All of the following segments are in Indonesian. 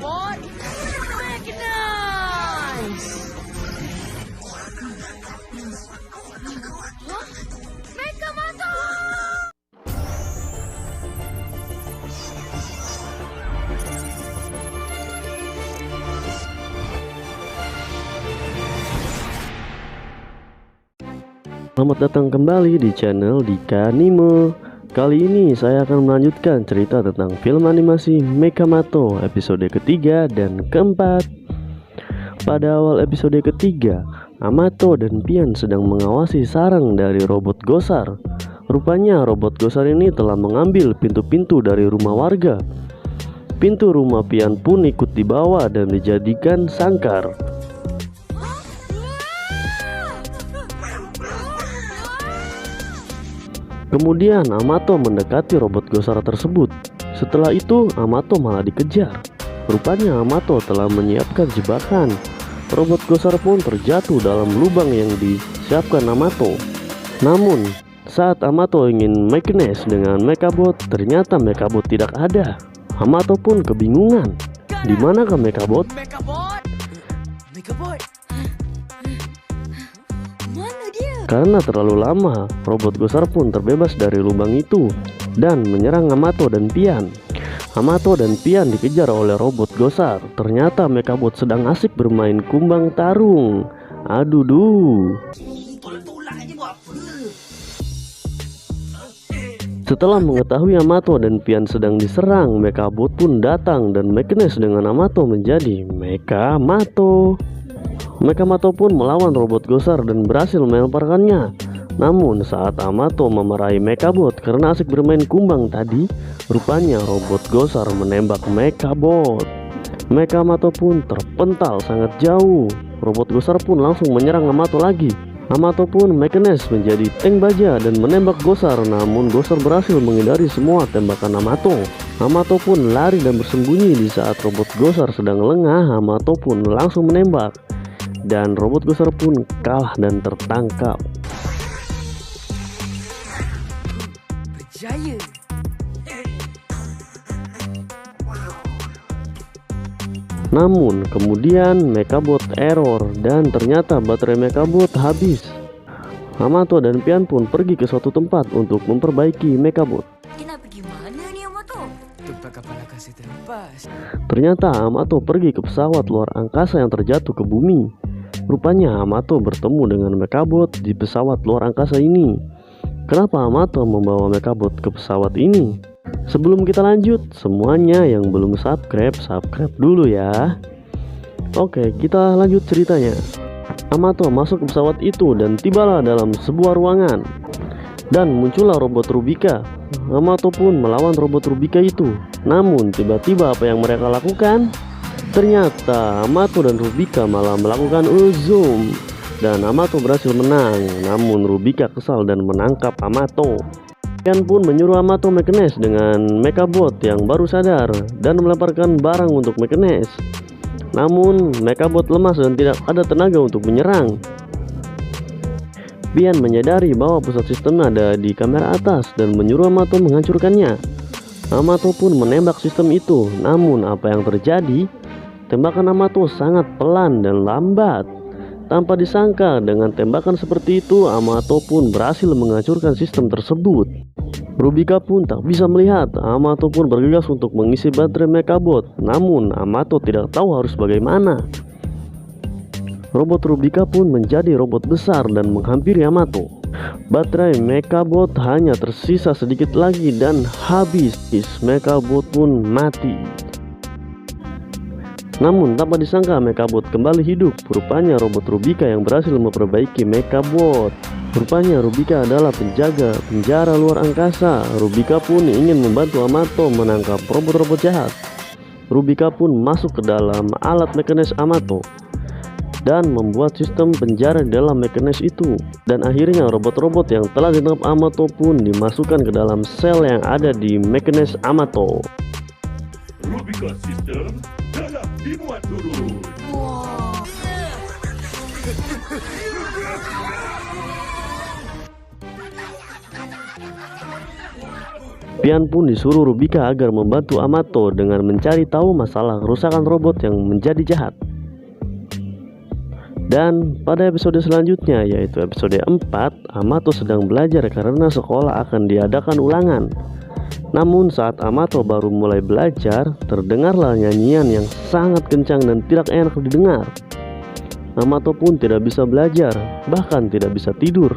Megabot Mechanize! Huh? Mechamoto! Selamat datang kembali di channel Dika Anime. Kali ini saya akan melanjutkan cerita tentang film animasi Mechamoto episode ketiga dan keempat. Pada awal episode ketiga, Amato dan Pian sedang mengawasi sarang dari robot Gosar. Rupanya robot Gosar ini telah mengambil pintu-pintu dari rumah warga. Pintu rumah Pian pun ikut dibawa dan dijadikan sangkar. Kemudian Amato mendekati robot Gosar tersebut. Setelah itu Amato malah dikejar. Rupanya Amato telah menyiapkan jebakan. Robot Gosar pun terjatuh dalam lubang yang disiapkan Amato. Namun saat Amato ingin mechanize dengan Mechabot, ternyata Mechabot tidak ada. Amato pun kebingungan. Di manakah Mechabot? Megabot! Megabot! Mana dia? Karena terlalu lama, robot Gosar pun terbebas dari lubang itu dan menyerang Amato dan Pian. Amato dan Pian dikejar oleh robot Gosar. Ternyata Mechabot sedang asik bermain kumbang tarung. Aduh duh. Setelah mengetahui Amato dan Pian sedang diserang, Mechabot pun datang dan mechanize dengan Amato menjadi Mechamoto. Mechamoto pun melawan robot Gosar dan berhasil melemparkannya. Namun saat Amato memarahi Mechabot karena asik bermain kumbang tadi, rupanya robot Gosar menembak Mechabot. Mechamoto pun terpental sangat jauh. Robot Gosar pun langsung menyerang Amato lagi. Amato pun mechanize menjadi tank baja dan menembak Gosar, namun Gosar berhasil menghindari semua tembakan Amato. Amato pun lari dan bersembunyi. Di saat robot Gosar sedang lengah, Amato pun langsung menembak. Dan robot Gosar pun kalah dan tertangkap. Berjaya! Namun kemudian Mechabot error dan ternyata baterai Mechabot habis. Amato dan Pian pun pergi ke suatu tempat untuk memperbaiki Mechabot. Kita pergi mana nih, Amato? Tempat kepala kasih terlepas. Ternyata Amato pergi ke pesawat luar angkasa yang terjatuh ke bumi. Rupanya Amato bertemu dengan Mechabot di pesawat luar angkasa ini. Kenapa Amato membawa Mechabot ke pesawat ini? Sebelum kita lanjut, semuanya yang belum subscribe dulu ya. Oke, kita lanjut ceritanya. Amato masuk ke pesawat itu dan tibalah dalam sebuah ruangan. Dan muncullah robot Rubika. Amato pun melawan robot Rubika itu. Namun tiba-tiba apa yang mereka lakukan? Ternyata Amato dan Rubika malah melakukan zoom. Dan Amato berhasil menang. Namun Rubika kesal dan menangkap Amato. Pian pun menyuruh Amato mechanize dengan Mechabot yang baru sadar dan melemparkan barang untuk mechanize. Namun Mechabot lemas dan tidak ada tenaga untuk menyerang. Pian menyadari bahwa pusat sistem ada di kamera atas dan menyuruh Amato menghancurkannya. Amato pun menembak sistem itu. Namun apa yang terjadi? Tembakan Amato sangat pelan dan lambat. Tanpa disangka dengan tembakan seperti itu, Amato pun berhasil menghancurkan sistem tersebut. Rubika pun tak bisa melihat. Amato pun bergegas untuk mengisi baterai Mechabot. Namun Amato tidak tahu harus bagaimana. Robot Rubika pun menjadi robot besar dan menghampiri Amato. Baterai Mechabot hanya tersisa sedikit lagi dan habis. Mechabot pun mati. Namun tanpa disangka Mechabot kembali hidup. Rupanya robot Rubika yang berhasil memperbaiki Mechabot. Rupanya Rubika adalah penjaga penjara luar angkasa. Rubika pun ingin membantu Amato menangkap robot-robot jahat. Rubika pun masuk ke dalam alat mechanize Amato dan membuat sistem penjara di dalam mechanize itu. Dan akhirnya robot-robot yang telah ditangkap Amato pun dimasukkan ke dalam sel yang ada di mechanize Amato. Rubika System telah dibuat turun. Wow! Pian pun disuruh Rubika agar membantu Amato dengan mencari tahu masalah kerusakan robot yang menjadi jahat. Dan pada episode selanjutnya, yaitu episode 4, Amato sedang belajar karena sekolah akan diadakan ulangan. Namun saat Amato baru mulai belajar, terdengarlah nyanyian yang sangat kencang dan tidak enak didengar. Amato pun tidak bisa belajar, bahkan tidak bisa tidur.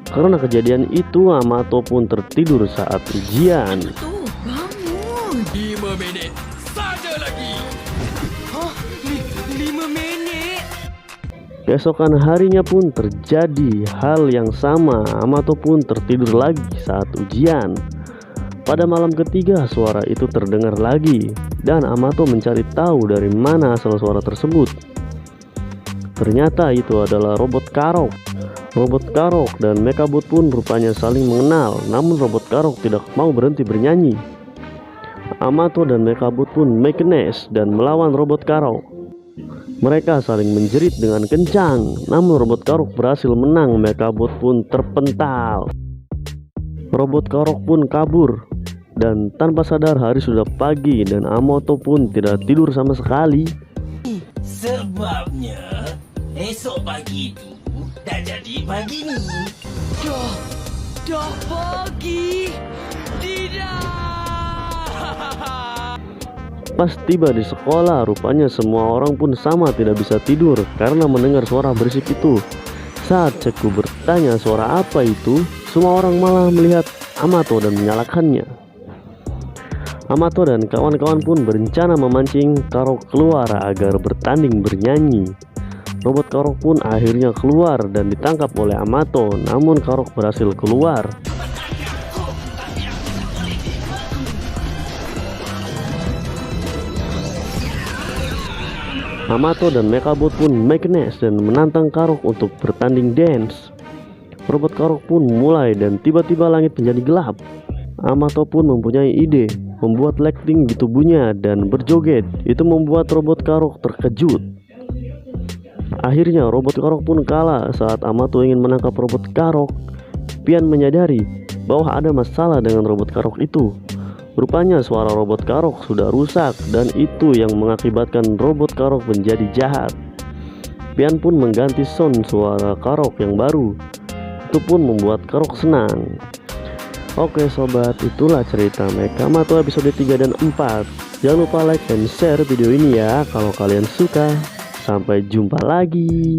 Karena kejadian itu, Amato pun tertidur saat ujian. Tuh, bangun. 5 minit saja lagi. Hah? 5 menit? Keesokan harinya pun terjadi hal yang sama. Amato pun tertidur lagi saat ujian. Pada malam ketiga, suara itu terdengar lagi, dan Amato mencari tahu dari mana asal suara tersebut. Ternyata itu adalah robot Karok. Robot Karok dan Mekabot pun rupanya saling mengenal, namun robot Karok tidak mau berhenti bernyanyi. Amato dan Mekabot pun make a nest dan melawan robot Karok. Mereka saling menjerit dengan kencang, namun robot Karok berhasil menang. Mekabot pun terpental. Robot Karok pun kabur, dan tanpa sadar hari sudah pagi dan Amato pun tidak tidur sama sekali. Sebabnya esok pagi itu dah jadi pagi ni. Dah pagi. Tidak. Pas tiba di sekolah, rupanya semua orang pun sama tidak bisa tidur karena mendengar suara berisik itu. Saat Ceku bertanya suara apa itu, semua orang malah melihat Amato dan menyalakannya. Amato dan kawan-kawan pun berencana memancing Karok keluar agar bertanding bernyanyi. Robot Karok pun akhirnya keluar dan ditangkap oleh Amato, namun Karok berhasil keluar. Amato dan Mekabot pun make a nest dan menantang Karok untuk bertanding dance. Robot Karok pun mulai dan tiba-tiba langit menjadi gelap. Amato pun mempunyai ide, membuat lighting di tubuhnya dan berjoget. Itu membuat robot Karok terkejut. Akhirnya robot Karok pun kalah. Saat Amato ingin menangkap robot Karok, Pian menyadari bahwa ada masalah dengan robot Karok itu. Rupanya suara robot Karok sudah rusak dan itu yang mengakibatkan robot Karok menjadi jahat. Pian pun mengganti sound suara Karok yang baru. Itu pun membuat Karok senang. Oke sobat, itulah cerita Mekamato episode 3 dan 4. Jangan lupa like dan share video ini ya kalau kalian suka. Sampai jumpa lagi.